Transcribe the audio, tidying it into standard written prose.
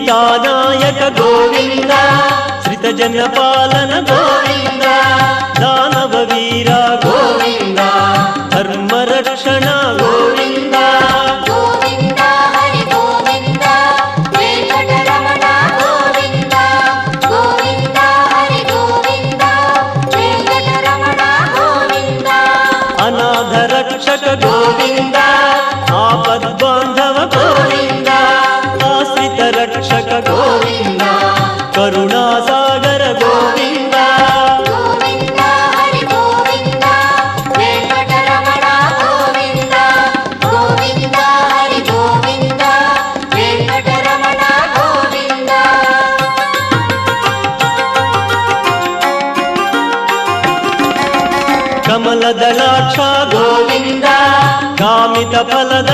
సీతానాయక గోవింద శ్రితజన పాలన గోవింద దానవ వీర గోవింద ధర్మరక్షణ గోవింద గోవింద హరి గోవింద వెంకటరమణ గోవింద గోవింద హరి గోవింద వెంకటరమణ గోవింద అనాథ రక్షక గోవింద ఆపద్బాంధవ గోవింద ఆశ్రిత రక్షక గోవింద కరుణాసాగర గోవింద గోవింద హరి గోవింద వెంకటరమణ గోవింద గోవింద హరి గోవింద వెంకటరమణ గోవింద కమలదళాక్ష గోవింద కామిత ఫలద